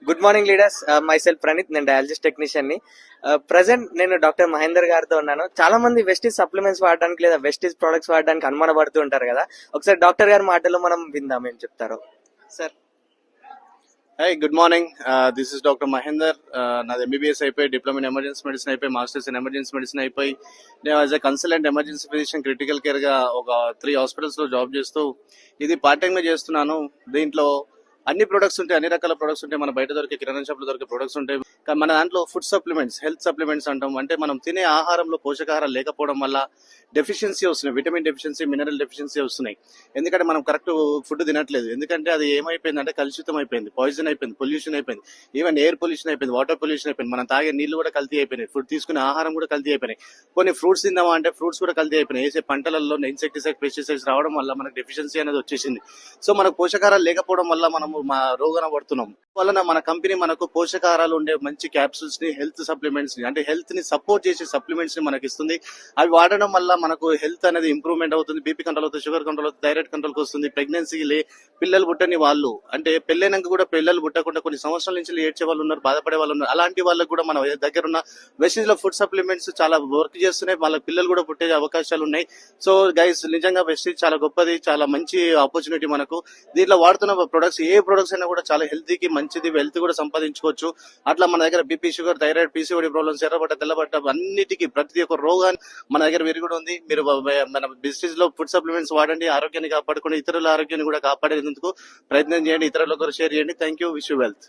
Good morning leaders. My self Praneeth, నేను డయాలజిస్ట్ technician ని. Present నేను డాక్టర్ మహేందర్ గారితో ఉన్నాను. చాలా మంది వెస్టీజ్ సప్లిమెంట్స్ వాడడానికి లేదా వెస్టీజ్ ప్రొడక్ట్స్ వాడడానికి అనుమానపడుతూ ఉంటారు కదా. ఒకసారి డాక్టర్ గారి మాటల్లో మనం విందాం ఏం చెప్తారో. Sir, Hi, good morning. This is Dr. Mahinder. నాది MBBS అయిపోయి డిప్లొమా ఇన్ ఎమర్జెన్సీ మెడిసిన్ అయిపోయి మాస్టర్స్ ఇన్ ఎమర్జెన్సీ మెడిసిన్ అయిపోయి నేను as a consultant emergency physician critical care గా ఒక 3 హాస్పిటల్స్ లో జాబ్ చేస్తూ ఇది పార్ట్ టైం గా చేస్తున్నాను. దీంట్లో అన్ని ప్రొడక్ట్స్ ఉంటాయి, అన్ని రకాల ప్రొడక్ట్స్ ఉంటాయి. మన బయట దొరికే కిరాణా షాప్ లో దొరికే ప్రొడక్ట్స్ ఉంటాయి. కానీ మన దాంట్లో ఫుడ్ సప్లిమెంట్స్, హెల్త్ సప్లిమెంట్స్ అంటాం. అంటే మనం తినే ఆహారంలో పోషకాహారాలు లేకపోవడం వల్ల డెఫిషియన్సీ వస్తున్నాయి, విటమిన్ డెఫిషియన్సీ, మినరల్ డెఫిషియన్సీ వస్తున్నాయి. ఎందుకంటే మనం కరెక్ట్ ఫుడ్ తినట్లేదు. ఎందుకంటే అది ఏమైపోయింది అంటే కలుషితం అయిపోయింది, పాయిజన్ అయిపోయింది, పొల్యూషన్ అయిపోయింది, ఈవెన్ ఎయిర్ పొల్యూషన్ అయిపోయింది, వాటర్ పొల్యూషన్ అయిపోయింది. మనం తాగే నీళ్లు కూడా కల్తీ అయిపోయినాయి, ఫుడ్ తీసుకునే ఆహారం కూడా కల్తీ అయిపోయినాయి. కొన్ని ఫ్రూట్స్ తిందామా అంటే ఫ్రూట్స్ కూడా కల్తీ అయిపోయినాయి. వేసే పంటలలో ఇన్సెక్టిసైడ్, పెస్టిసైడ్స్ రావడం వల్ల మనకు డెఫిషియన్సీ అనేది వచ్చేసింది. సో మనకు పోషకాహారాలు లేకపోవడం వల్ల మనము రోగాన పడుతున్నాం. వలన మన కంపెనీ మనకు పోషకాహారాలు ఉండే మంచి క్యాప్సూల్స్ ని, హెల్త్ సప్లిమెంట్స్ ని, అంటే హెల్త్ ని సపోర్ట్ చేసే సప్లిమెంట్స్ ని మనకి ఇస్తుంది. అవి వాడడం వల్ల మనకు హెల్త్ అనేది ఇంప్రూవ్మెంట్ అవుతుంది, బీపీ కంట్రోల్ అవుతుంది, షుగర్ కంట్రోల్ అవుతుంది, థైరాయిడ్ కంట్రోల్ వస్తుంది. ప్రెగ్నెన్సీ పిల్లలు పుట్టని వాళ్ళు, అంటే పెళ్ళైనాక కూడా పిల్లలు పుట్టకుండా కొన్ని సంవత్సరాల నుంచి ఏడ్చే వాళ్ళు ఉన్నారు, బాధపడే వాళ్ళు ఉన్నారు. అలాంటి వాళ్ళకి కూడా మన దగ్గర ఉన్న వెస్టీజ్ లో ఫుడ్ సప్లిమెంట్స్ చాలా వర్క్ చేస్తున్నాయి. వాళ్ళ పిల్లలు కూడా పుట్టే అవకాశాలు ఉన్నాయి. సో గైస్, నిజంగా వెస్టీజ్ చాలా గొప్పది, చాలా మంచి ఆపర్చునిటీ మనకు. దీంట్లో వాడుతున్న ప్రొడక్ట్స్, ఏ ప్రొడక్ట్స్ అయినా కూడా చాలా హెల్తీకి మంచిది, వెల్త్ కూడా సంపాదించుకోవచ్చు. అట్లా మన దగ్గర BP, sugar, thyroid, PCOD problems, ఎర్రబట్ట, తెల్లబట్ట, అన్నిటికీ ప్రతి ఒక్క రోగాన్ని మన దగ్గర విరుగుడు ఉంది. మీరు మన బిజినెస్ లో ఫుడ్ సప్లిమెంట్స్ వాడండి, ఆరోగ్యాన్ని కాపాడుకోండి, ఇతరుల ఆరోగ్యాన్ని కూడా కాపాడేందుకు ప్రయత్నం చేయండి, ఇతరులకు షేర్ చేయండి. Thank you. Wish you wealth.